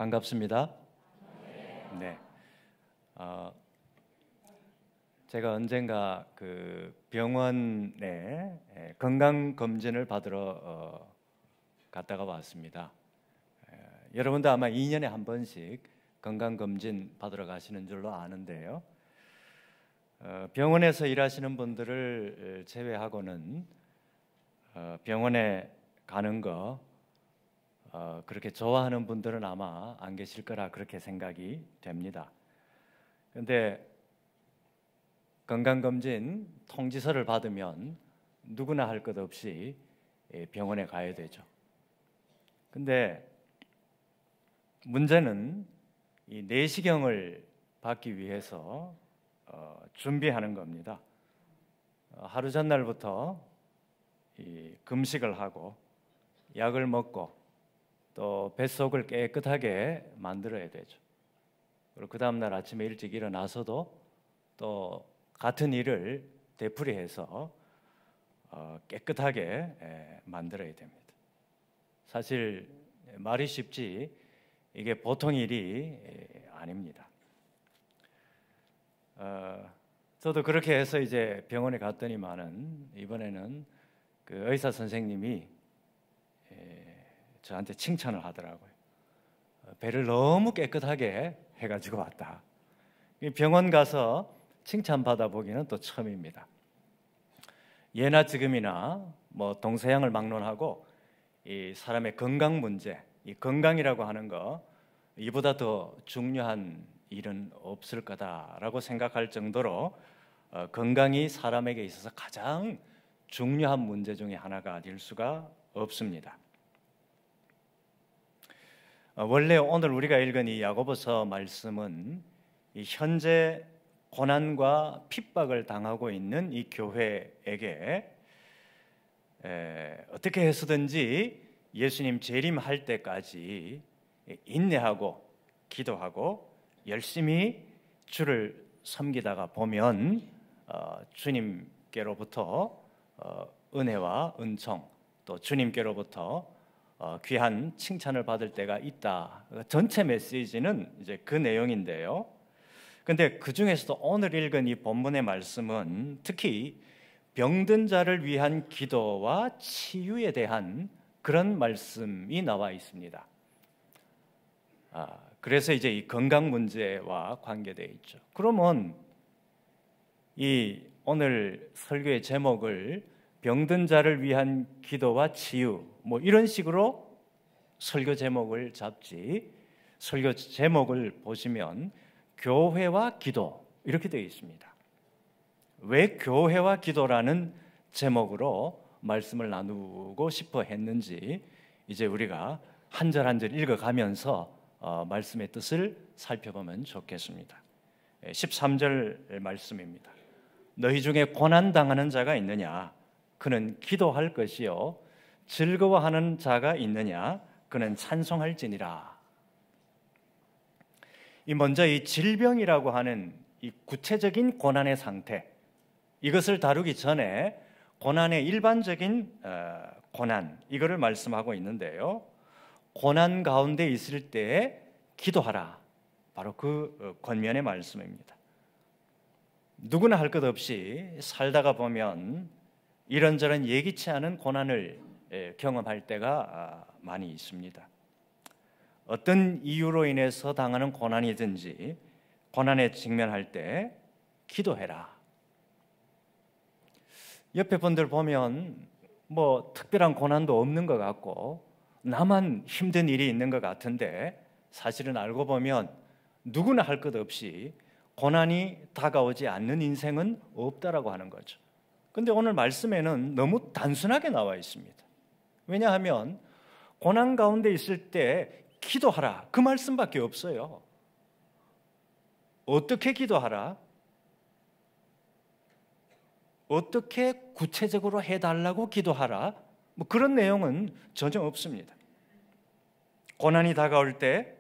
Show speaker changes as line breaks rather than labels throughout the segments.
반갑습니다. 네. 제가 언젠가 그 병원에 건강 검진을 받으러 갔다가 왔습니다. 여러분도 아마 2년에 한 번씩 건강 검진 받으러 가시는 줄로 아는데요. 병원에서 일하시는 분들을 제외하고는 병원에 가는 거 그렇게 좋아하는 분들은 아마 안 계실 거라 그렇게 생각이 됩니다. 그런데 건강검진 통지서를 받으면 누구나 할 것 없이 병원에 가야 되죠. 근데 문제는 이 내시경을 받기 위해서 준비하는 겁니다. 하루 전날부터 이 금식을 하고 약을 먹고 또 뱃속을 깨끗하게 만들어야 되죠. 그리고 그 다음날 아침에 일찍 일어나서도 또 같은 일을 되풀이해서 깨끗하게 만들어야 됩니다. 사실 말이 쉽지 이게 보통 일이 아닙니다. 저도 그렇게 해서 이제 병원에 갔더니만은 이번에는 그 의사 선생님이 저한테 칭찬을 하더라고요. 배를 너무 깨끗하게 해가지고 왔다. 병원 가서 칭찬받아 보기는 또 처음입니다. 예나 지금이나 뭐 동서양을 막론하고 이 사람의 건강 문제, 이 건강이라고 하는 거 이보다 더 중요한 일은 없을 거다라고 생각할 정도로 건강이 사람에게 있어서 가장 중요한 문제 중에 하나가 아닐 수가 없습니다. 원래 오늘 우리가 읽은 이 야고보서 말씀은 이 현재 고난과 핍박을 당하고 있는 이 교회에게 어떻게 해서든지 예수님 재림할 때까지 인내하고 기도하고 열심히 주를 섬기다가 보면 주님께로부터 은혜와 은총 또 주님께로부터 귀한 칭찬을 받을 때가 있다. 전체 메시지는 이제 그 내용인데요. 근데 그 중에서도 오늘 읽은 이 본문의 말씀은 특히 병든 자를 위한 기도와 치유에 대한 그런 말씀이 나와 있습니다. 그래서 이제 이 건강 문제와 관계되어 있죠. 그러면 이 오늘 설교의 제목을 병든 자를 위한 기도와 치유 뭐 이런 식으로 설교 제목을 잡지, 설교 제목을 보시면 교회와 기도 이렇게 되어 있습니다. 왜 교회와 기도라는 제목으로 말씀을 나누고 싶어 했는지 이제 우리가 한 절 한 절 읽어가면서 말씀의 뜻을 살펴보면 좋겠습니다. 13절 말씀입니다. 너희 중에 고난당하는 자가 있느냐? 그는 기도할 것이요 즐거워하는 자가 있느냐? 그는 찬송할지니라. 먼저 이 질병이라고 하는 이 구체적인 고난의 상태, 이것을 다루기 전에 고난의 일반적인 고난, 이거를 말씀하고 있는데요. 고난 가운데 있을 때 기도하라. 바로 그 권면의 말씀입니다. 누구나 할 것 없이 살다가 보면 이런저런 예기치 않은 고난을 경험할 때가 많이 있습니다. 어떤 이유로 인해서 당하는 고난이든지 고난에 직면할 때 기도해라. 옆에 분들 보면 뭐 특별한 고난도 없는 것 같고 나만 힘든 일이 있는 것 같은데 사실은 알고 보면 누구나 할 것 없이 고난이 다가오지 않는 인생은 없다라고 하는 거죠. 그런데 오늘 말씀에는 너무 단순하게 나와 있습니다. 왜냐하면 고난 가운데 있을 때 기도하라 그 말씀밖에 없어요. 어떻게 기도하라? 어떻게 구체적으로 해달라고 기도하라? 뭐 그런 내용은 전혀 없습니다. 고난이 다가올 때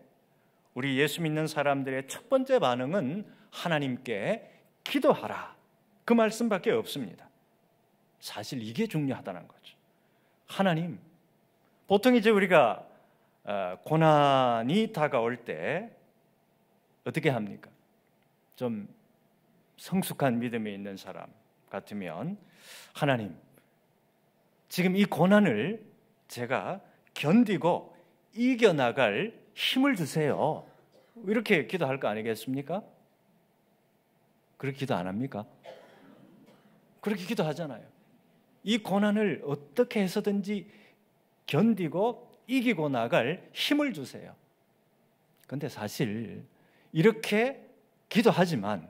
우리 예수 믿는 사람들의 첫 번째 반응은 하나님께 기도하라 그 말씀밖에 없습니다. 사실 이게 중요하다는 거죠. 하나님, 보통 이제 우리가 고난이 다가올 때 어떻게 합니까? 좀 성숙한 믿음이 있는 사람 같으면 하나님, 지금 이 고난을 제가 견디고 이겨나갈 힘을 주세요. 이렇게 기도할 거 아니겠습니까? 그렇게 기도 안 합니까? 그렇게 기도하잖아요. 이 고난을 어떻게 해서든지 견디고 이기고 나갈 힘을 주세요. 그런데 사실 이렇게 기도하지만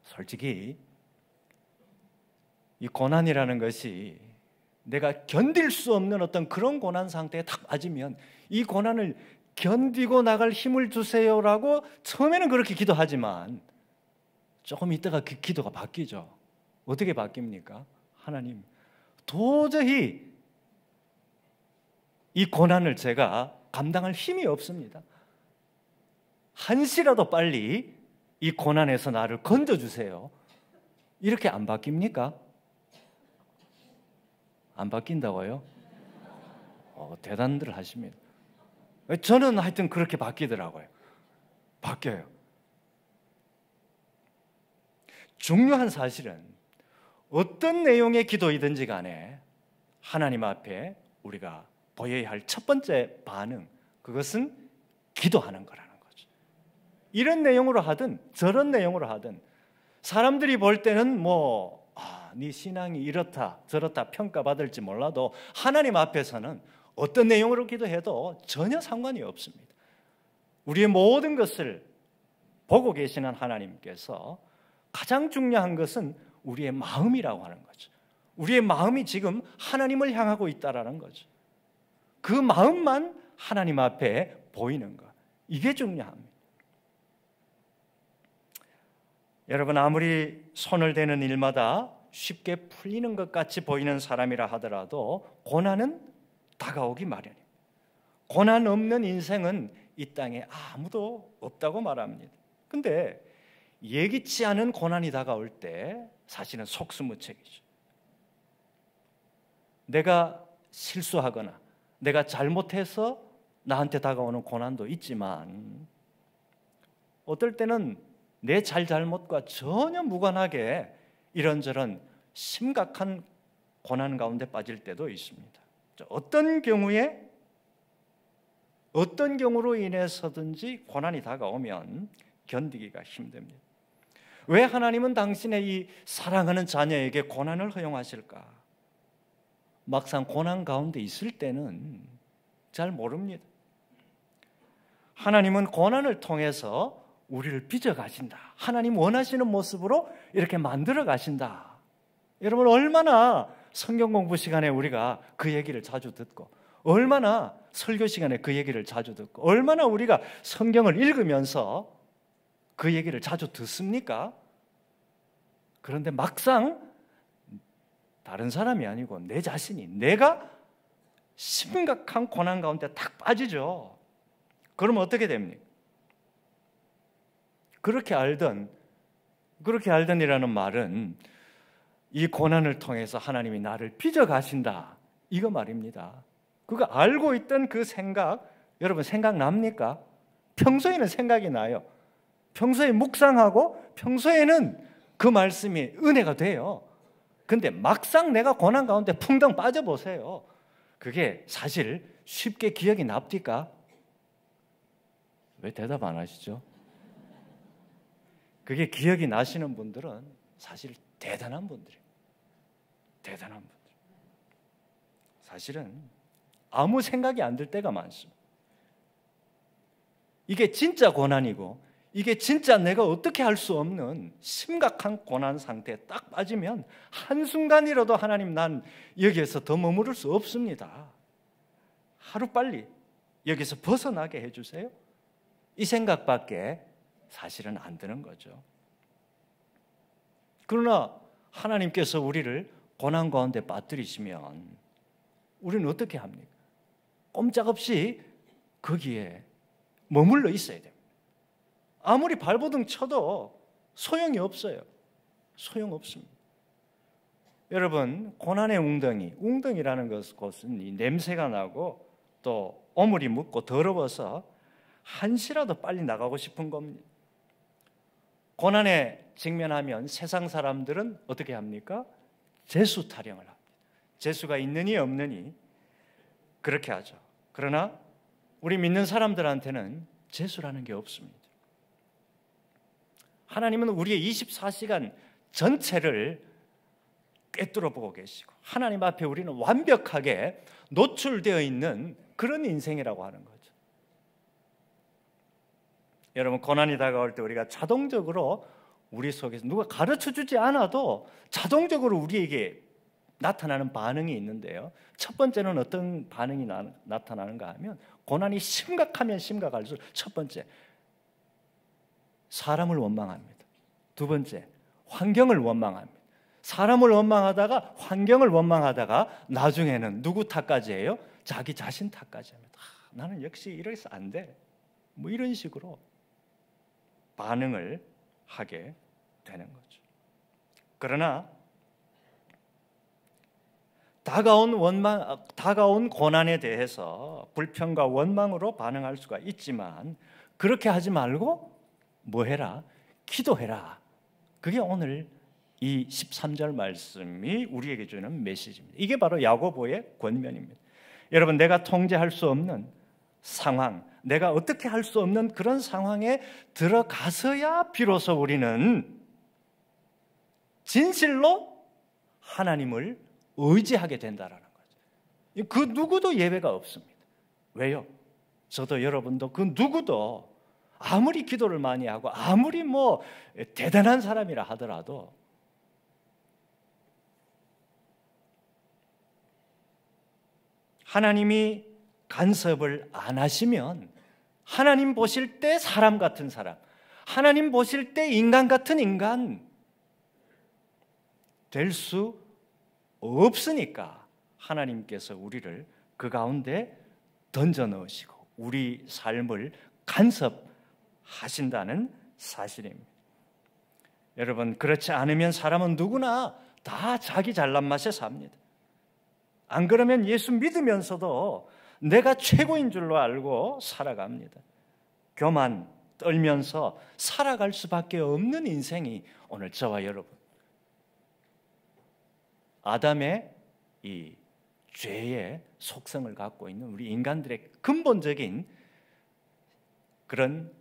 솔직히 이 고난이라는 것이 내가 견딜 수 없는 어떤 그런 고난 상태에 딱 빠지면 이 고난을 견디고 나갈 힘을 주세요라고 처음에는 그렇게 기도하지만 조금 있다가 그 기도가 바뀌죠. 어떻게 바뀝니까? 하나님, 도저히 이 고난을 제가 감당할 힘이 없습니다. 한시라도 빨리 이 고난에서 나를 건져주세요. 이렇게 안 바뀝니까? 안 바뀐다고요? 대단들 하십니다. 저는 하여튼 그렇게 바뀌더라고요. 바뀌어요. 중요한 사실은 어떤 내용의 기도이든지 간에 하나님 앞에 우리가 보여야 할 첫 번째 반응, 그것은 기도하는 거라는 거죠. 이런 내용으로 하든 저런 내용으로 하든 사람들이 볼 때는 네 신앙이 이렇다 저렇다 평가받을지 몰라도 하나님 앞에서는 어떤 내용으로 기도해도 전혀 상관이 없습니다. 우리의 모든 것을 보고 계시는 하나님께서 가장 중요한 것은 우리의 마음이라고 하는 거죠. 우리의 마음이 지금 하나님을 향하고 있다라는 거죠. 그 마음만 하나님 앞에 보이는 것, 이게 중요합니다. 여러분, 아무리 손을 대는 일마다 쉽게 풀리는 것 같이 보이는 사람이라 하더라도 고난은 다가오기 마련입니다. 고난 없는 인생은 이 땅에 아무도 없다고 말합니다. 근데 예기치 않은 고난이 다가올 때 사실은 속수무책이죠. 내가 실수하거나 내가 잘못해서 나한테 다가오는 고난도 있지만 어떨 때는 내 잘못과 전혀 무관하게 이런저런 심각한 고난 가운데 빠질 때도 있습니다. 어떤 경우에 어떤 경우로 인해서든지 고난이 다가오면 견디기가 힘듭니다. 왜 하나님은 당신의 이 사랑하는 자녀에게 고난을 허용하실까? 막상 고난 가운데 있을 때는 잘 모릅니다. 하나님은 고난을 통해서 우리를 빚어가신다. 하나님 원하시는 모습으로 이렇게 만들어 가신다. 여러분, 얼마나 성경 공부 시간에 우리가 그 얘기를 자주 듣고, 얼마나 설교 시간에 그 얘기를 자주 듣고, 얼마나 우리가 성경을 읽으면서 그 얘기를 자주 듣습니까? 그런데 막상 다른 사람이 아니고 내 자신이, 내가 심각한 고난 가운데 탁 빠지죠. 그러면 어떻게 됩니까? 그렇게 알던이라는 말은 이 고난을 통해서 하나님이 나를 빚어가신다, 이거 말입니다. 그거 알고 있던 그 생각, 여러분 생각납니까? 평소에는 생각이 나요. 평소에 묵상하고 평소에는 그 말씀이 은혜가 돼요. 근데 막상 내가 고난 가운데 풍덩 빠져보세요. 그게 사실 쉽게 기억이 납니까? 왜 대답 안 하시죠? 그게 기억이 나시는 분들은 사실 대단한 분들이에요. 대단한 분들. 사실은 아무 생각이 안 들 때가 많습니다. 이게 진짜 고난이고 이게 진짜 내가 어떻게 할 수 없는 심각한 고난 상태에 딱 빠지면 한순간이라도 하나님, 난 여기에서 더 머무를 수 없습니다. 하루빨리 여기서 벗어나게 해주세요. 이 생각밖에 사실은 안 드는 거죠. 그러나 하나님께서 우리를 고난 가운데 빠뜨리시면 우리는 어떻게 합니까? 꼼짝없이 거기에 머물러 있어야 됩니다. 아무리 발버둥 쳐도 소용이 없어요. 소용없습니다. 여러분, 고난의 웅덩이라는 것은 이 냄새가 나고 또 오물이 묻고 더러워서 한시라도 빨리 나가고 싶은 겁니다. 고난에 직면하면 세상 사람들은 어떻게 합니까? 재수 타령을 합니다. 재수가 있느니 없느니 그렇게 하죠. 그러나 우리 믿는 사람들한테는 재수라는 게 없습니다. 하나님은 우리의 24시간 전체를 꿰뚫어 보고 계시고 하나님 앞에 우리는 완벽하게 노출되어 있는 그런 인생이라고 하는 거죠. 여러분, 고난이 다가올 때 우리가 자동적으로 우리 속에서 누가 가르쳐주지 않아도 자동적으로 우리에게 나타나는 반응이 있는데요. 첫 번째는 어떤 반응이 나타나는가 하면 고난이 심각하면 심각할수록 첫 번째, 사람을 원망합니다. 두 번째, 환경을 원망합니다. 사람을 원망하다가 환경을 원망하다가 나중에는 누구 탓까지 해요? 자기 자신 탓까지 합니다. 나는 역시 이래서 안 돼. 뭐 이런 식으로 반응을 하게 되는 거죠. 그러나 다가온 고난에 대해서 불평과 원망으로 반응할 수가 있지만 그렇게 하지 말고 뭐 해라? 기도해라. 그게 오늘 이 13절 말씀이 우리에게 주는 메시지입니다. 이게 바로 야고보의 권면입니다. 여러분, 내가 통제할 수 없는 상황, 내가 어떻게 할 수 없는 그런 상황에 들어가서야 비로소 우리는 진실로 하나님을 의지하게 된다라는 거죠. 그 누구도 예외가 없습니다. 왜요? 저도 여러분도 그 누구도 아무리 기도를 많이 하고 아무리 뭐 대단한 사람이라 하더라도 하나님이 간섭을 안 하시면 하나님 보실 때 사람 같은 사람, 하나님 보실 때 인간 같은 인간 될 수 없으니까 하나님께서 우리를 그 가운데 던져 넣으시고 우리 삶을 간섭하신다는 사실입니다. 여러분, 그렇지 않으면 사람은 누구나 다 자기 잘난 맛에 삽니다. 안 그러면 예수 믿으면서도 내가 최고인 줄로 알고 살아갑니다. 교만 떨면서 살아갈 수밖에 없는 인생이 오늘 저와 여러분, 아담의 이 죄의 속성을 갖고 있는 우리 인간들의 근본적인 그런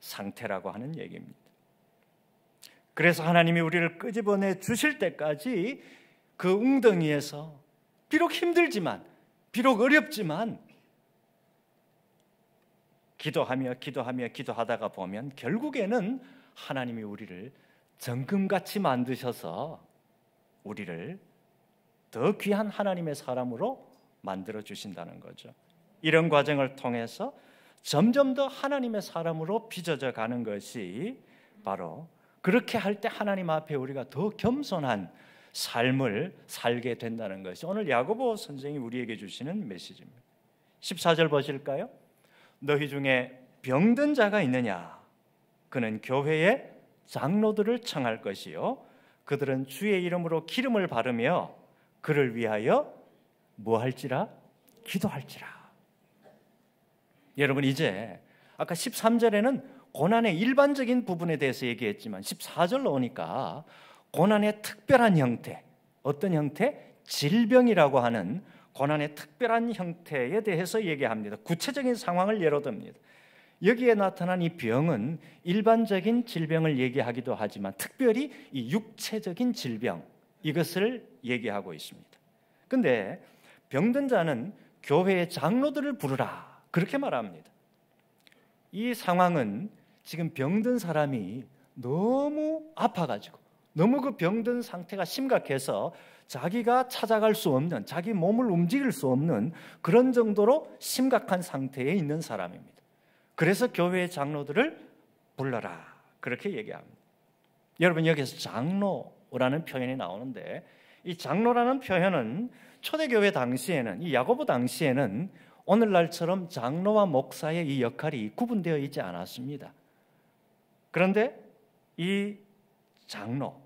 상태라고 하는 얘기입니다. 그래서 하나님이 우리를 끄집어내 주실 때까지 그 웅덩이에서 비록 힘들지만, 비록 어렵지만 기도하다가 보면 결국에는 하나님이 우리를 정금같이 만드셔서 우리를 더 귀한 하나님의 사람으로 만들어 주신다는 거죠. 이런 과정을 통해서 점점 더 하나님의 사람으로 빚어져 가는 것이 바로 그렇게 할 때 하나님 앞에 우리가 더 겸손한 삶을 살게 된다는 것이 오늘 야고보 선생이 우리에게 주시는 메시지입니다. 14절 보실까요? 너희 중에 병든 자가 있느냐? 그는 교회의 장로들을 청할 것이요 그들은 주의 이름으로 기름을 바르며 그를 위하여 뭐 할지라? 기도할지라. 여러분, 이제 아까 13절에는 고난의 일반적인 부분에 대해서 얘기했지만 14절로 오니까 고난의 특별한 형태, 어떤 형태? 질병이라고 하는 고난의 특별한 형태에 대해서 얘기합니다. 구체적인 상황을 예로 듭니다. 여기에 나타난 이 병은 일반적인 질병을 얘기하기도 하지만 특별히 이 육체적인 질병, 이것을 얘기하고 있습니다. 그런데 병든 자는 교회의 장로들을 부르라, 그렇게 말합니다. 이 상황은 지금 병든 사람이 너무 아파가지고 너무 그 병든 상태가 심각해서 자기가 찾아갈 수 없는, 자기 몸을 움직일 수 없는 그런 정도로 심각한 상태에 있는 사람입니다. 그래서 교회의 장로들을 불러라, 그렇게 얘기합니다. 여러분, 여기서 장로라는 표현이 나오는데 이 장로라는 표현은 초대교회 당시에는, 이 야고보 당시에는 오늘날처럼 장로와 목사의 이 역할이 구분되어 있지 않았습니다. 그런데 이 장로,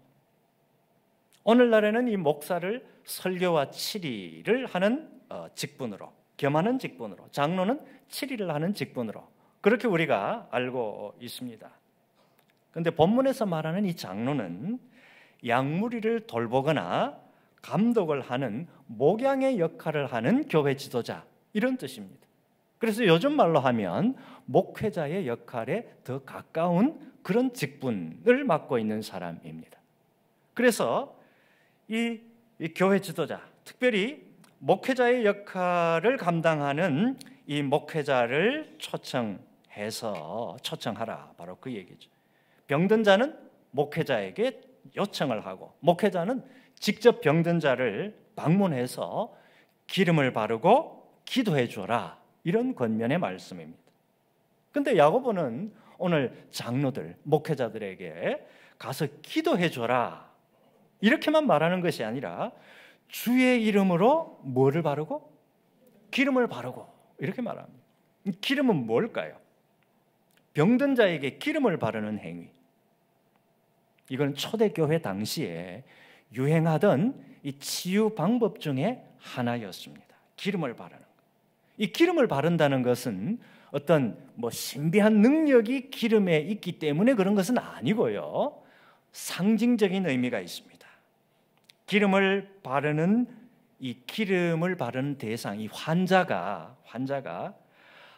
오늘날에는 이 목사를 설교와 치리를 하는 직분으로, 겸하는 직분으로, 장로는 7일을 하는 직분으로 그렇게 우리가 알고 있습니다. 그런데 본문에서 말하는 이 장로는 양무리를 돌보거나 감독을 하는 목양의 역할을 하는 교회 지도자, 이런 뜻입니다. 그래서 요즘 말로 하면 목회자의 역할에 더 가까운 그런 직분을 맡고 있는 사람입니다. 그래서 이 교회 지도자, 특별히 목회자의 역할을 감당하는 이 목회자를 초청하라, 바로 그 얘기죠. 병든 자는 목회자에게 요청을 하고, 목회자는 직접 병든 자를 방문해서 기름을 바르고 기도해 주라, 이런 권면의 말씀입니다. 그런데 야고보는 오늘 장로들, 목회자들에게 가서 기도해 줘라, 이렇게만 말하는 것이 아니라 주의 이름으로 뭐를 바르고? 기름을 바르고, 이렇게 말합니다. 기름은 뭘까요? 병든 자에게 기름을 바르는 행위, 이건 초대교회 당시에 유행하던 이 치유 방법 중에 하나였습니다. 기름을 바르는 것. 이 기름을 바른다는 것은 어떤 신비한 능력이 기름에 있기 때문에 그런 것은 아니고요, 상징적인 의미가 있습니다. 기름을 바르는 대상, 이 환자가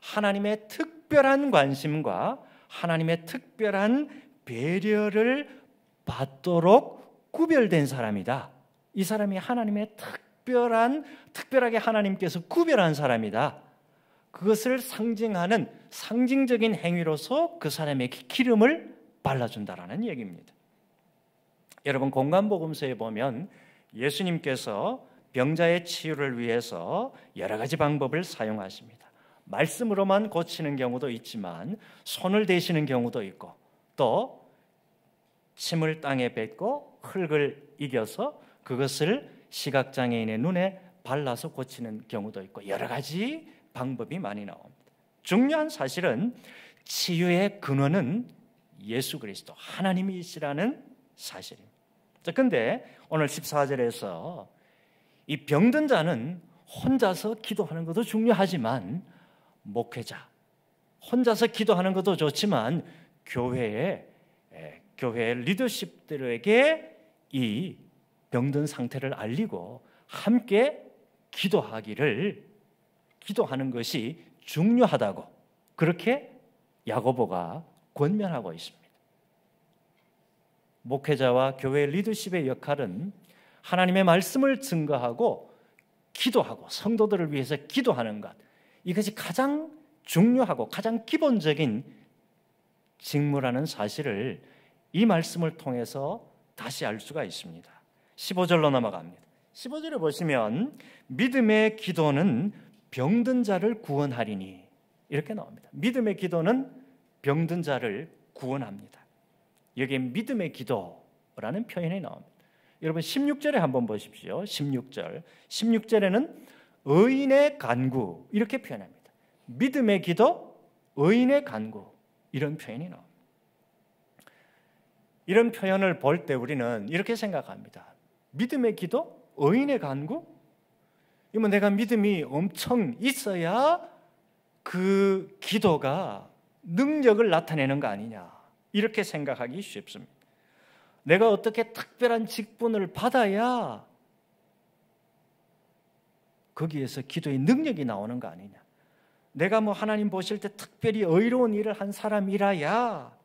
하나님의 특별한 관심과 하나님의 특별한 배려를 받도록 구별된 사람이다. 이 사람이 하나님의 특별하게 하나님께서 구별한 사람이다. 그것을 상징하는 상징적인 행위로서 그 사람에게 기름을 발라준다라는 얘기입니다. 여러분, 공관복음서에 보면 예수님께서 병자의 치유를 위해서 여러 가지 방법을 사용하십니다. 말씀으로만 고치는 경우도 있지만 손을 대시는 경우도 있고, 또 침을 땅에 뱉고 흙을 이겨서 그것을 시각장애인의 눈에 발라서 고치는 경우도 있고, 여러 가지 방법이 많이 나옵니다. 중요한 사실은 치유의 근원은 예수 그리스도, 하나님이시라는 사실입니다. 그런데 오늘 14절에서 이 병든 자는 혼자서 기도하는 것도 중요하지만, 목회자 혼자서 기도하는 것도 좋지만 교회 리더십들에게 이 병든 상태를 알리고 함께 기도하는 것이 중요하다고, 그렇게 야고보가 권면하고 있습니다. 목회자와 교회 리더십의 역할은 하나님의 말씀을 증거하고 기도하고 성도들을 위해서 기도하는 것, 이것이 가장 중요하고 가장 기본적인 직무라는 사실을 이 말씀을 통해서 다시 알 수가 있습니다. 15절로 넘어갑니다. 15절에 보시면 믿음의 기도는 병든 자를 구원하리니, 이렇게 나옵니다. 믿음의 기도는 병든 자를 구원합니다. 여기에 믿음의 기도라는 표현이 나옵니다. 여러분 16절에 한번 보십시오. 16절에는 의인의 간구, 이렇게 표현합니다. 믿음의 기도, 의인의 간구, 이런 표현이 나옵니다. 이런 표현을 볼 때 우리는 이렇게 생각합니다. 믿음의 기도, 의인의 간구? 이건 내가 믿음이 엄청 있어야 그 기도가 능력을 나타내는 거 아니냐, 이렇게 생각하기 쉽습니다. 내가 어떻게 특별한 직분을 받아야 거기에서 기도의 능력이 나오는 거 아니냐, 내가 하나님 보실 때 특별히 의로운 일을 한 사람이라야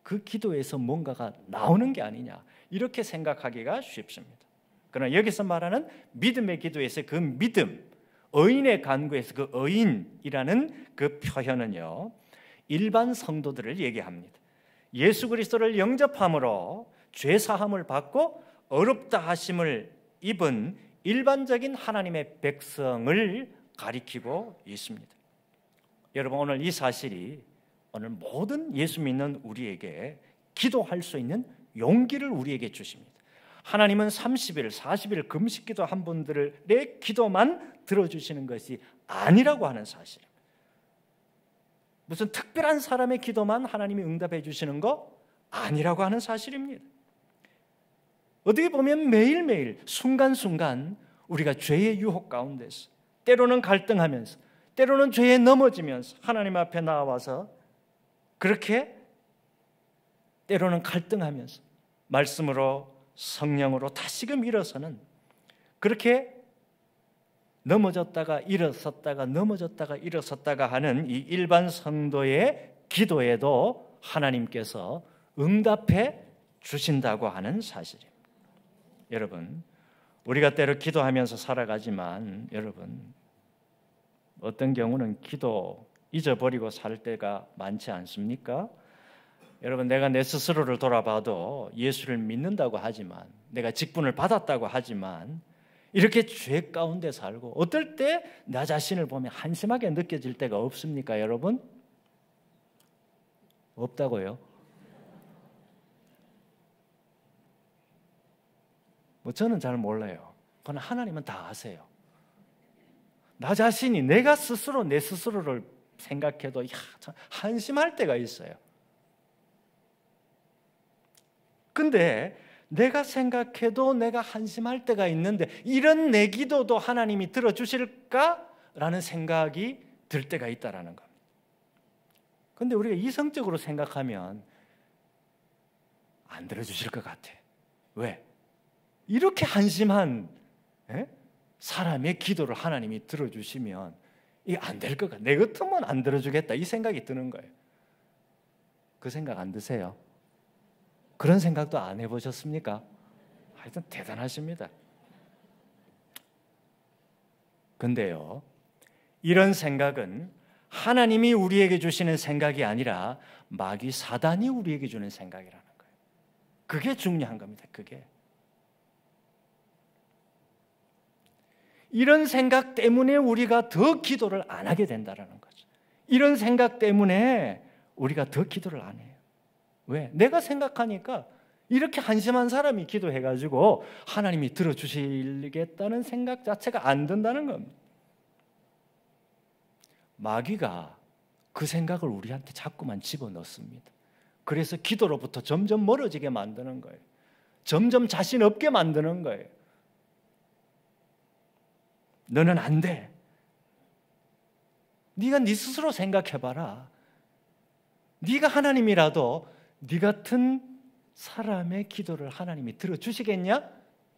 그 기도에서 뭔가가 나오는 게 아니냐, 이렇게 생각하기가 쉽습니다. 그러나 여기서 말하는 믿음의 기도에서 그 믿음, 의인의 간구에서 그 의인이라는 그 표현은요, 일반 성도들을 얘기합니다. 예수 그리스도를 영접함으로 죄사함을 받고 어렵다 하심을 입은 일반적인 하나님의 백성을 가리키고 있습니다. 여러분, 오늘 이 사실이 오늘 모든 예수 믿는 우리에게 기도할 수 있는 용기를 우리에게 주십니다. 하나님은 30일, 40일 금식기도 한 분들의 기도만 들어주시는 것이 아니라고 하는 사실, 무슨 특별한 사람의 기도만 하나님이 응답해 주시는 거 아니라고 하는 사실입니다. 어떻게 보면 매일매일 순간순간 우리가 죄의 유혹 가운데서 때로는 갈등하면서 때로는 죄에 넘어지면서 하나님 앞에 나와서 그렇게 때로는 갈등하면서 말씀으로 성령으로 다시금 일어서는, 그렇게 넘어졌다가 일어섰다가 넘어졌다가 일어섰다가 하는 이 일반 성도의 기도에도 하나님께서 응답해 주신다고 하는 사실입니다. 여러분, 우리가 때로 기도하면서 살아가지만 여러분, 어떤 경우는 기도 잊어버리고 살 때가 많지 않습니까? 여러분, 내가 내 스스로를 돌아봐도 예수를 믿는다고 하지만, 내가 직분을 받았다고 하지만 이렇게 죄 가운데 살고 어떨 때 나 자신을 보면 한심하게 느껴질 때가 없습니까, 여러분? 없다고요? 저는 잘 몰라요. 그러나 하나님은 다 아세요. 나 자신이, 내가 스스로 내 스스로를 생각해도 참 한심할 때가 있어요. 근데 내가 생각해도 내가 한심할 때가 있는데 이런 내 기도도 하나님이 들어주실까라는 생각이 들 때가 있다라는 겁니다. 근데 우리가 이성적으로 생각하면 안 들어주실 것 같아. 왜? 이렇게 한심한 사람의 기도를 하나님이 들어주시면 이게 안 될 것 같아. 내 같으면 안 들어주겠다, 이 생각이 드는 거예요. 그 생각 안 드세요? 그런 생각도 안 해보셨습니까? 하여튼 대단하십니다. 근데요, 이런 생각은 하나님이 우리에게 주시는 생각이 아니라 마귀 사단이 우리에게 주는 생각이라는 거예요. 그게 중요한 겁니다. 그게. 이런 생각 때문에 우리가 더 기도를 안 하게 된다는 거죠. 이런 생각 때문에 우리가 더 기도를 안 해요. 왜? 내가 생각하니까 이렇게 한심한 사람이 기도해가지고 하나님이 들어주시겠다는 생각 자체가 안 든다는 겁니다. 마귀가 그 생각을 우리한테 자꾸만 집어넣습니다. 그래서 기도로부터 점점 멀어지게 만드는 거예요. 점점 자신 없게 만드는 거예요. 너는 안 돼. 네가 네 스스로 생각해봐라. 네가 하나님이라도 네 같은 사람의 기도를 하나님이 들어주시겠냐?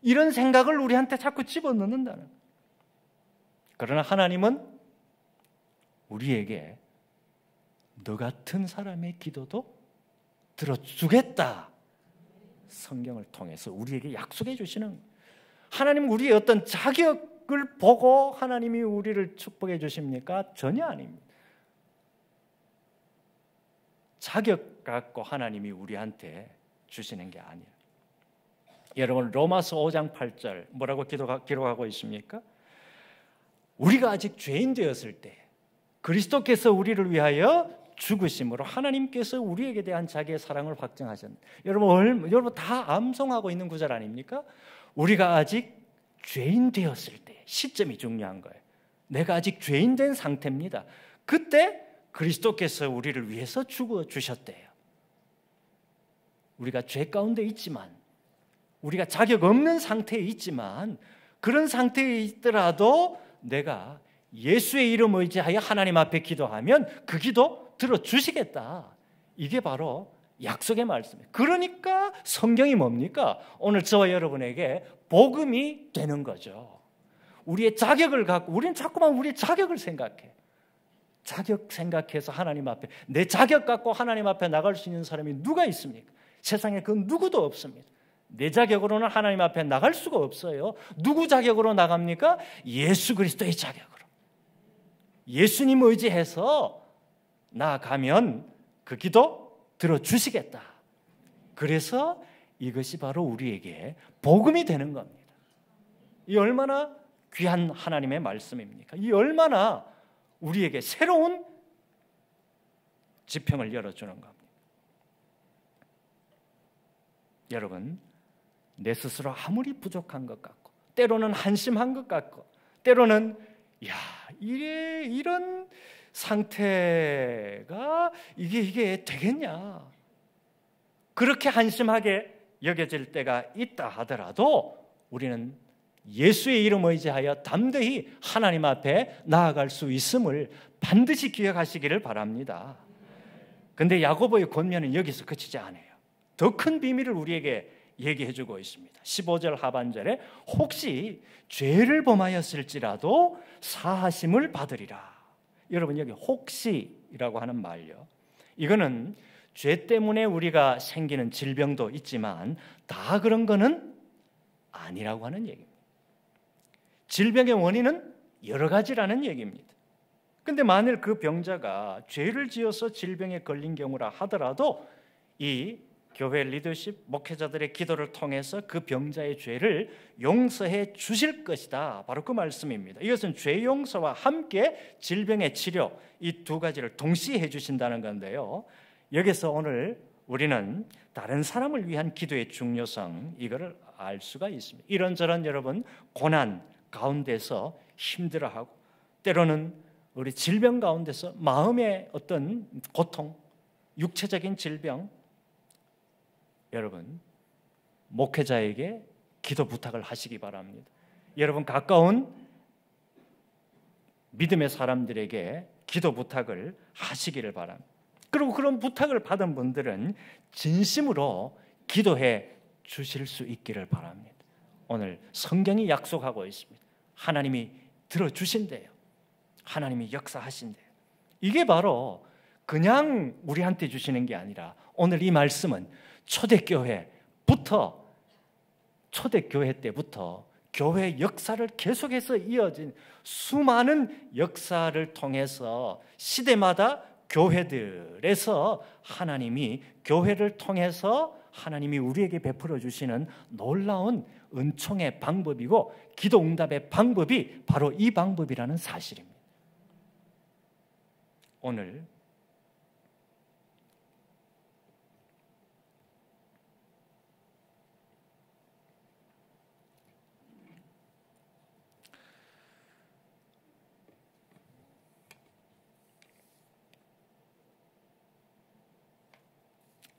이런 생각을 우리한테 자꾸 집어넣는다는 거예요. 그러나 하나님은 우리에게 너 같은 사람의 기도도 들어주겠다, 성경을 통해서 우리에게 약속해 주시는 거예요. 하나님은 우리의 어떤 자격을 보고 하나님이 우리를 축복해 주십니까? 전혀 아닙니다. 자격 갖고 하나님이 우리한테 주시는 게 아니에요. 여러분, 로마서 5장 8절 뭐라고 기록하고 있습니까? 우리가 아직 죄인 되었을 때 그리스도께서 우리를 위하여 죽으심으로 하나님께서 우리에게 대한 자기의 사랑을 확증하셨는데, 여러분 다 암송하고 있는 구절 아닙니까? 우리가 아직 죄인 되었을 때, 시점이 중요한 거예요. 내가 아직 죄인 된 상태입니다. 그때 그리스도께서 우리를 위해서 죽어 주셨대요. 우리가 죄 가운데 있지만, 우리가 자격 없는 상태에 있지만, 그런 상태에 있더라도 내가 예수의 이름 의지하여 하나님 앞에 기도하면 그 기도 들어주시겠다. 이게 바로 약속의 말씀이에요. 그러니까 성경이 뭡니까? 오늘 저와 여러분에게 복음이 되는 거죠. 우리의 자격을 갖고, 우리는 자꾸만 우리의 자격을 생각해. 자격 생각해서 하나님 앞에, 내 자격 갖고 하나님 앞에 나갈 수 있는 사람이 누가 있습니까? 세상에 그 누구도 없습니다. 내 자격으로는 하나님 앞에 나갈 수가 없어요. 누구 자격으로 나갑니까? 예수 그리스도의 자격으로. 예수님 의지해서 나아가면 그 기도 들어주시겠다. 그래서 이것이 바로 우리에게 복음이 되는 겁니다. 이 얼마나 귀한 하나님의 말씀입니까? 이 얼마나 우리에게 새로운 지평을 열어주는 겁니다. 여러분, 내 스스로 아무리 부족한 것 같고, 때로는 한심한 것 같고, 때로는 이런 상태가 이게 되겠냐, 그렇게 한심하게 여겨질 때가 있다 하더라도 우리는 예수의 이름 의지하여 담대히 하나님 앞에 나아갈 수 있음을 반드시 기억하시기를 바랍니다. 근데 야고보의 권면은 여기서 그치지 않아요. 더 큰 비밀을 우리에게 얘기해 주고 있습니다. 15절 하반절에 혹시 죄를 범하였을지라도 사하심을 받으리라. 여러분, 여기 혹시라고 하는 말요, 이거는 죄 때문에 우리가 생기는 질병도 있지만 다 그런 거는 아니라고 하는 얘기입니다. 질병의 원인은 여러 가지라는 얘기입니다. 근데 만일 그 병자가 죄를 지어서 질병에 걸린 경우라 하더라도 이 교회 리더십 목회자들의 기도를 통해서 그 병자의 죄를 용서해 주실 것이다. 바로 그 말씀입니다. 이것은 죄 용서와 함께 질병의 치료, 이 두 가지를 동시에 해주신다는 건데요, 여기서 오늘 우리는 다른 사람을 위한 기도의 중요성, 이거를 알 수가 있습니다. 이런저런 여러분 고난 가운데서 힘들어하고, 때로는 우리 질병 가운데서 마음의 어떤 고통, 육체적인 질병, 여러분 목회자에게 기도 부탁을 하시기 바랍니다. 여러분 가까운 믿음의 사람들에게 기도 부탁을 하시기를 바랍니다. 그리고 그런 부탁을 받은 분들은 진심으로 기도해 주실 수 있기를 바랍니다. 오늘 성경이 약속하고 있습니다. 하나님이 들어주신대요. 하나님이 역사하신대요. 이게 바로 그냥 우리한테 주시는 게 아니라 오늘 이 말씀은 초대교회 때부터 교회 역사를 계속해서 이어진 수많은 역사를 통해서 시대마다 교회들에서 하나님이 교회를 통해서 하나님이 우리에게 베풀어 주시는 놀라운 은총의 방법이고 기도 응답의 방법이 바로 이 방법이라는 사실입니다. 오늘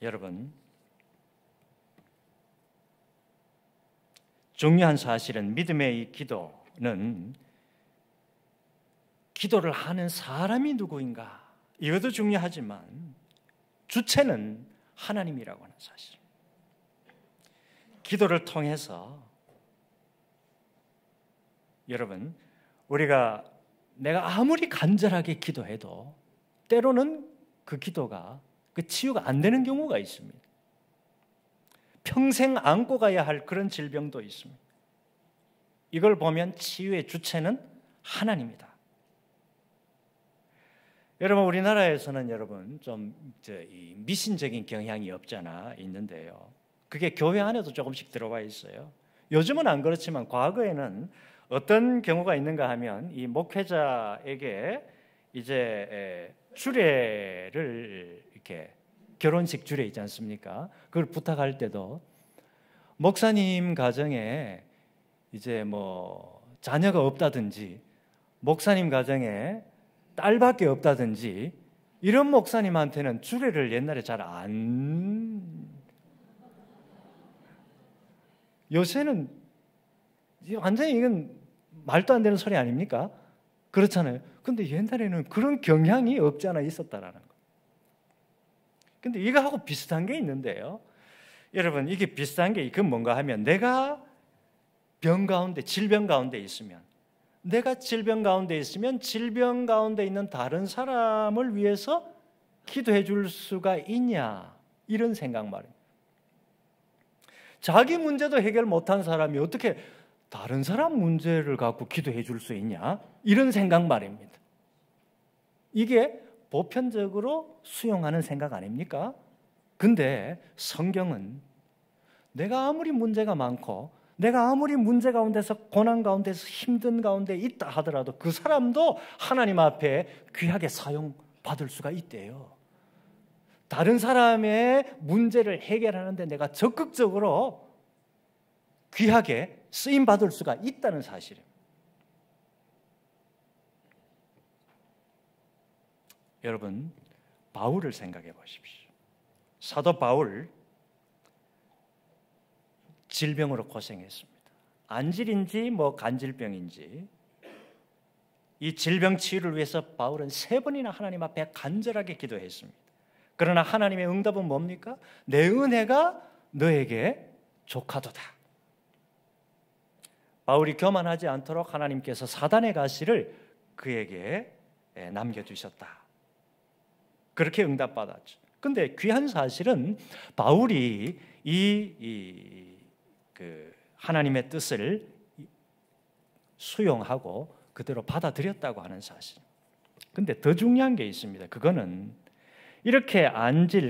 여러분, 중요한 사실은 믿음의 이 기도는 기도를 하는 사람이 누구인가, 이것도 중요하지만 주체는 하나님이라고 하는 사실. 기도를 통해서 여러분, 내가 아무리 간절하게 기도해도 때로는 그 기도가 그 치유가 안 되는 경우가 있습니다. 평생 안고 가야 할 그런 질병도 있습니다. 이걸 보면 치유의 주체는 하나님이다. 여러분, 우리나라에서는 여러분 좀 미신적인 경향이 없잖아 있는데요, 그게 교회 안에도 조금씩 들어와 있어요. 요즘은 안 그렇지만 과거에는 어떤 경우가 있는가 하면 이 목회자에게 이제 주례를 이렇게 결혼식 주례 있지 않습니까? 그걸 부탁할 때도 목사님 가정에 이제 뭐 자녀가 없다든지 목사님 가정에 딸밖에 없다든지 이런 목사님한테는 주례를 옛날에 잘 안, 요새는 완전히 이건 말도 안 되는 소리 아닙니까? 그렇잖아요. 근데 옛날에는 그런 경향이 없지 않아 있었다라는 거. 근데 이거하고 비슷한 게 있는데요, 여러분, 이게 비슷한 게 그건 뭔가 하면 내가 병 가운데, 질병 가운데 있으면, 내가 질병 가운데 있으면 질병 가운데 있는 다른 사람을 위해서 기도해 줄 수가 있냐, 이런 생각 말입니다. 자기 문제도 해결 못한 사람이 어떻게 다른 사람 문제를 갖고 기도해 줄 수 있냐, 이런 생각 말입니다. 이게 보편적으로 수용하는 생각 아닙니까? 근데 성경은 내가 아무리 문제가 많고 내가 아무리 문제 가운데서 고난 가운데서 힘든 가운데 있다 하더라도 그 사람도 하나님 앞에 귀하게 사용받을 수가 있대요. 다른 사람의 문제를 해결하는데 내가 적극적으로 귀하게 쓰임받을 수가 있다는 사실입니다. 여러분, 바울을 생각해 보십시오. 사도 바울 질병으로 고생했습니다. 안질인지 간질병인지 이 질병 치유를 위해서 바울은 3번이나 하나님 앞에 간절하게 기도했습니다. 그러나 하나님의 응답은 뭡니까? 내 은혜가 너에게 족하도다. 바울이 교만하지 않도록 하나님께서 사단의 가시를 그에게 남겨주셨다. 그렇게 응답받았죠. 그런데 귀한 사실은 바울이 하나님의 뜻을 수용하고 그대로 받아들였다고 하는 사실. 그런데 더 중요한 게 있습니다. 그거는 이렇게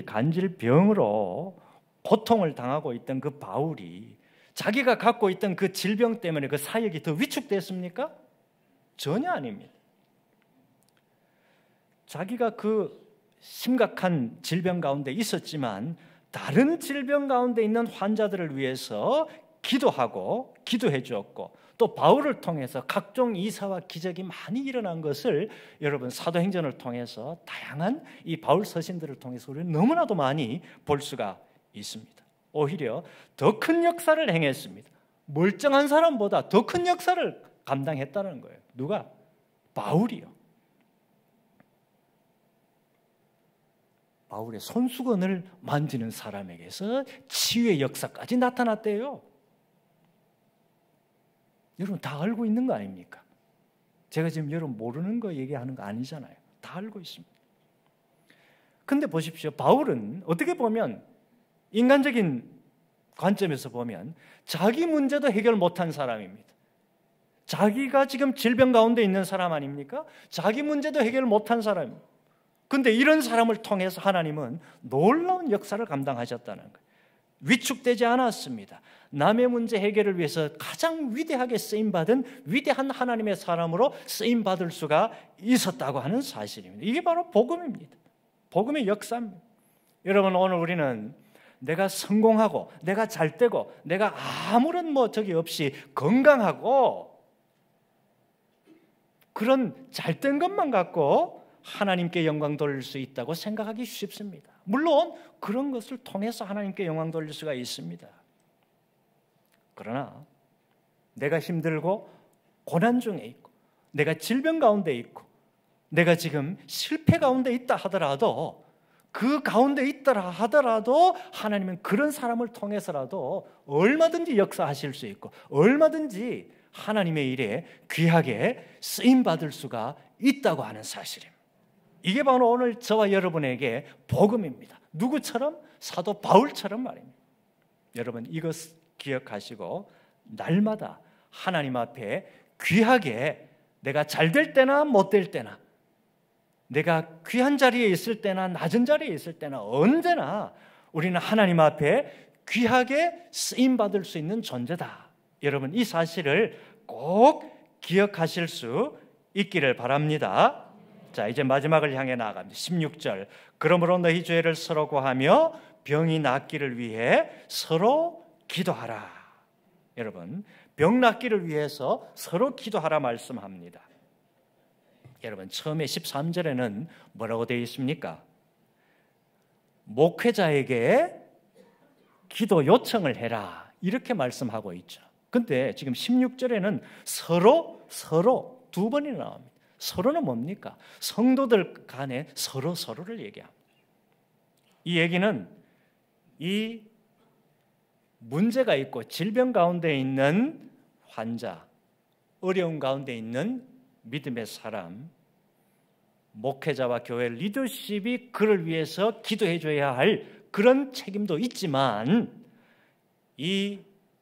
간질병으로 고통을 당하고 있던 그 바울이 자기가 갖고 있던 그 질병 때문에 그 사역이 더 위축됐습니까? 전혀 아닙니다. 자기가 그 심각한 질병 가운데 있었지만 다른 질병 가운데 있는 환자들을 위해서 기도하고 기도해 주었고 또 바울을 통해서 각종 이사와 기적이 많이 일어난 것을 여러분 사도행전을 통해서 다양한 이 바울 서신들을 통해서 우리는 너무나도 많이 볼 수가 있습니다. 오히려 더 큰 역사를 행했습니다. 멀쩡한 사람보다 더 큰 역사를 감당했다는 거예요. 누가? 바울이요. 바울의 손수건을 만지는 사람에게서 치유의 역사까지 나타났대요. 여러분 다 알고 있는 거 아닙니까? 제가 지금 여러분 모르는 거 얘기하는 거 아니잖아요. 다 알고 있습니다. 근데 보십시오. 바울은 어떻게 보면 인간적인 관점에서 보면 자기 문제도 해결 못한 사람입니다. 자기가 지금 질병 가운데 있는 사람 아닙니까? 자기 문제도 해결 못한 사람입니다. 그런데 이런 사람을 통해서 하나님은 놀라운 역사를 감당하셨다는 거예요. 위축되지 않았습니다. 남의 문제 해결을 위해서 가장 위대하게 쓰임받은 위대한 하나님의 사람으로 쓰임받을 수가 있었다고 하는 사실입니다. 이게 바로 복음입니다. 복음의 역사입니다. 여러분 오늘 우리는 내가 성공하고 내가 잘되고 내가 아무런 적이 없이 건강하고 그런 잘된 것만 갖고 하나님께 영광 돌릴 수 있다고 생각하기 쉽습니다. 물론 그런 것을 통해서 하나님께 영광 돌릴 수가 있습니다. 그러나 내가 힘들고 고난 중에 있고 내가 질병 가운데 있고 내가 지금 실패 가운데 있다 하더라도 그 가운데 있더라 하더라도 하나님은 그런 사람을 통해서라도 얼마든지 역사하실 수 있고 얼마든지 하나님의 일에 귀하게 쓰임받을 수가 있다고 하는 사실입니다. 이게 바로 오늘 저와 여러분에게 복음입니다. 누구처럼? 사도 바울처럼 말입니다. 여러분 이것 기억하시고 날마다 하나님 앞에 귀하게 내가 잘 될 때나 못 될 때나 내가 귀한 자리에 있을 때나 낮은 자리에 있을 때나 언제나 우리는 하나님 앞에 귀하게 쓰임받을 수 있는 존재다. 여러분 이 사실을 꼭 기억하실 수 있기를 바랍니다. 자 이제 마지막을 향해 나아갑니다. 16절 그러므로 너희 죄를 서로 고하며 병이 낫기를 위해 서로 기도하라. 여러분 병 낫기를 위해서 서로 기도하라 말씀합니다. 여러분 처음에 13절에는 뭐라고 되어 있습니까? 목회자에게 기도 요청을 해라 이렇게 말씀하고 있죠. 근데 지금 16절에는 서로 두 번이나 나옵니다. 서로는 뭡니까? 성도들 간에 서로를 얘기합니다. 이 얘기는 이 문제가 있고 질병 가운데 있는 환자, 어려움 가운데 있는 믿음의 사람, 목회자와 교회 리더십이 그를 위해서 기도해 줘야 할 그런 책임도 있지만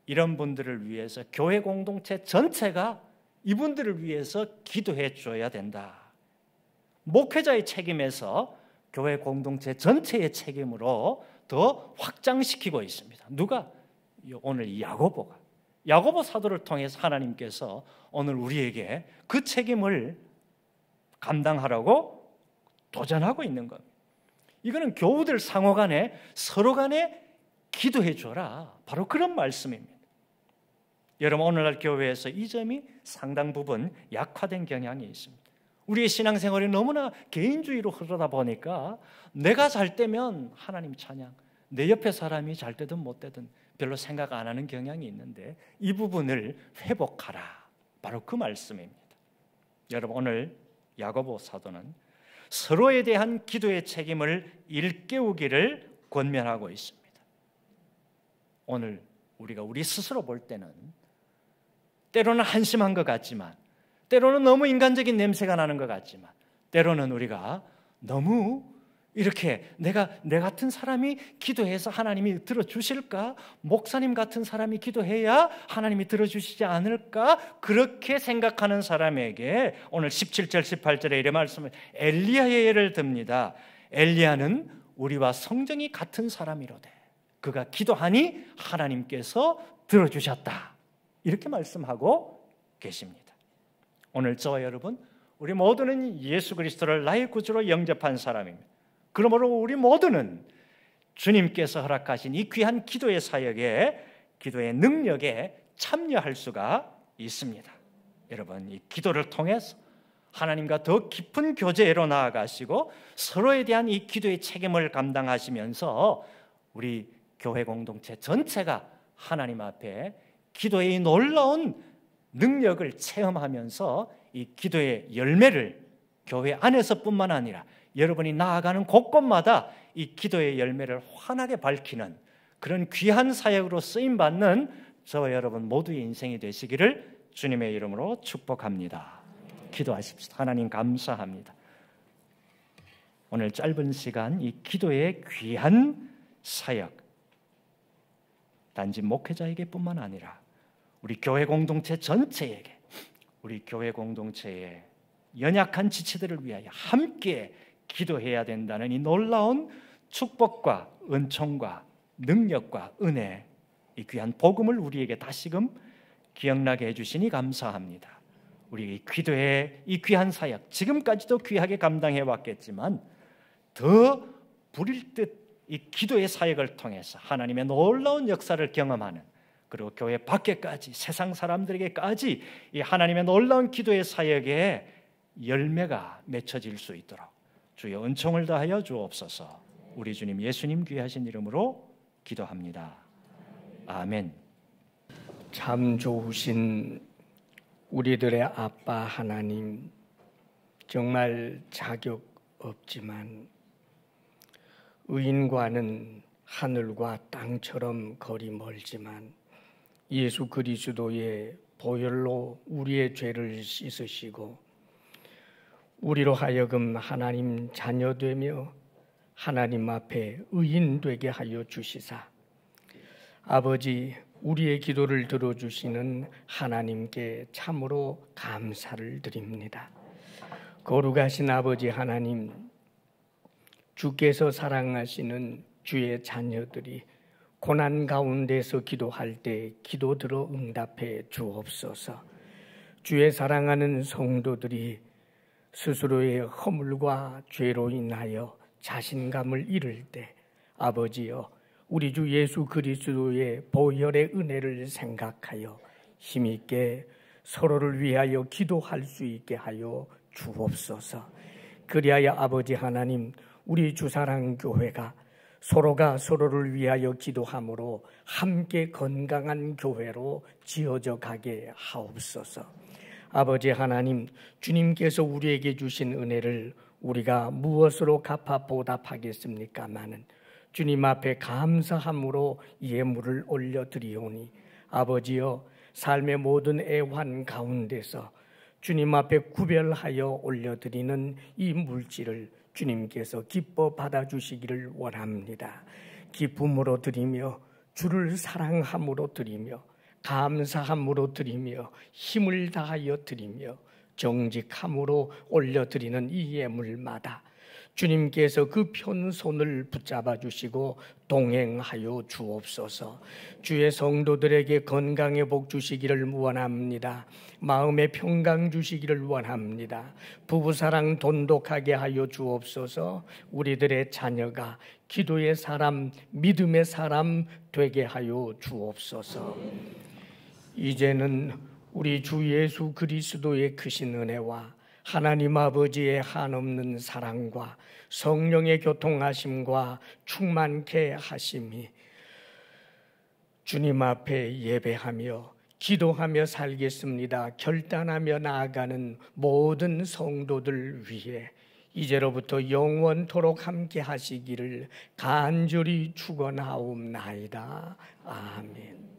이런 분들을 위해서 교회 공동체 전체가 이분들을 위해서 기도해 줘야 된다. 목회자의 책임에서 교회 공동체 전체의 책임으로 더 확장시키고 있습니다. 누가? 오늘 이 야고보 사도를 통해서 하나님께서 오늘 우리에게 그 책임을 감당하라고 도전하고 있는 겁니다. 이거는 교우들 상호 간에 서로 간에 기도해 줘라. 바로 그런 말씀입니다. 여러분 오늘날 교회에서 이 점이 상당 부분 약화된 경향이 있습니다. 우리의 신앙생활이 너무나 개인주의로 흐르다 보니까 내가 잘 되면 하나님 찬양, 내 옆에 사람이 잘 되든 못 되든 별로 생각 안 하는 경향이 있는데 이 부분을 회복하라. 바로 그 말씀입니다. 여러분, 오늘 야고보 사도는 서로에 대한 기도의 책임을 일깨우기를 권면하고 있습니다. 오늘 우리가 우리 스스로 볼 때는 때로는 한심한 것 같지만, 때로는 너무 인간적인 냄새가 나는 것 같지만, 때로는 우리가 너무 이렇게 내 같은 사람이 기도해서 하나님이 들어주실까? 목사님 같은 사람이 기도해야 하나님이 들어주시지 않을까? 그렇게 생각하는 사람에게 오늘 17절 18절에 이런 말씀을 엘리야의 예를 듭니다. 엘리야는 우리와 성정이 같은 사람이로되 그가 기도하니 하나님께서 들어주셨다. 이렇게 말씀하고 계십니다. 오늘 저와 여러분, 우리 모두는 예수 그리스도를 나의 구주로 영접한 사람입니다. 그러므로 우리 모두는 주님께서 허락하신 이 귀한 기도의 사역에, 기도의 능력에 참여할 수가 있습니다. 여러분, 이 기도를 통해서 하나님과 더 깊은 교제로 나아가시고 서로에 대한 이 기도의 책임을 감당하시면서 우리 교회 공동체 전체가 하나님 앞에 기도의 이 놀라운 능력을 체험하면서 이 기도의 열매를 교회 안에서뿐만 아니라 여러분이 나아가는 곳곳마다 이 기도의 열매를 환하게 밝히는 그런 귀한 사역으로 쓰임받는 저와 여러분 모두의 인생이 되시기를 주님의 이름으로 축복합니다. 기도하십시다. 하나님 감사합니다. 오늘 짧은 시간 이 기도의 귀한 사역, 단지 목회자에게 뿐만 아니라 우리 교회 공동체 전체에게, 우리 교회 공동체의 연약한 지체들을 위하여 함께 기도해야 된다는 이 놀라운 축복과 은총과 능력과 은혜, 이 귀한 복음을 우리에게 다시금 기억나게 해주시니 감사합니다. 우리 기도의 이 귀한 사역, 지금까지도 귀하게 감당해 왔겠지만 더 부릴 듯 이 기도의 사역을 통해서 하나님의 놀라운 역사를 경험하는, 그리고 교회 밖에까지 세상 사람들에게까지 이 하나님의 놀라운 기도의 사역에 열매가 맺혀질 수 있도록 주의 은총을 다하여 주옵소서. 우리 주님 예수님 귀하신 이름으로 기도합니다. 아멘.
참 좋으신 우리들의 아빠 하나님, 정말 자격 없지만 의인과는 하늘과 땅처럼 거리 멀지만 예수 그리스도의 보혈로 우리의 죄를 씻으시고 우리로 하여금 하나님 자녀 되며 하나님 앞에 의인 되게 하여 주시사, 아버지, 우리의 기도를 들어주시는 하나님께 참으로 감사를 드립니다. 거룩하신 아버지 하나님, 주께서 사랑하시는 주의 자녀들이 고난 가운데서 기도할 때 기도 들어 응답해 주옵소서. 주의 사랑하는 성도들이 스스로의 허물과 죄로 인하여 자신감을 잃을 때 아버지여, 우리 주 예수 그리스도의 보혈의 은혜를 생각하여 힘있게 서로를 위하여 기도할 수 있게 하여 주옵소서. 그리하여 아버지 하나님, 우리 주사랑교회가 서로가 서로를 위하여 기도함으로 함께 건강한 교회로 지어져 가게 하옵소서. 아버지 하나님, 주님께서 우리에게 주신 은혜를 우리가 무엇으로 갚아 보답하겠습니까마는 주님 앞에 감사함으로 예물을 올려드리오니 아버지여, 삶의 모든 애환 가운데서 주님 앞에 구별하여 올려드리는 이 물질을 주님께서 기뻐 받아주시기를 원합니다. 기쁨으로 드리며 주를 사랑함으로 드리며 감사함으로 드리며 힘을 다하여 드리며 정직함으로 올려드리는 이 예물마다 주님께서 그 편손을 붙잡아 주시고 동행하여 주옵소서. 주의 성도들에게 건강의 복 주시기를 원합니다. 마음의 평강 주시기를 원합니다. 부부사랑 돈독하게 하여 주옵소서. 우리들의 자녀가 기도의 사람, 믿음의 사람 되게 하여 주옵소서. 이제는 우리 주 예수 그리스도의 크신 은혜와 하나님 아버지의 한없는 사랑과 성령의 교통하심과 충만케 하심이 주님 앞에 예배하며 기도하며 살겠습니다 결단하며 나아가는 모든 성도들 위해 이제로부터 영원토록 함께 하시기를 간절히 축원하옵나이다. 아멘.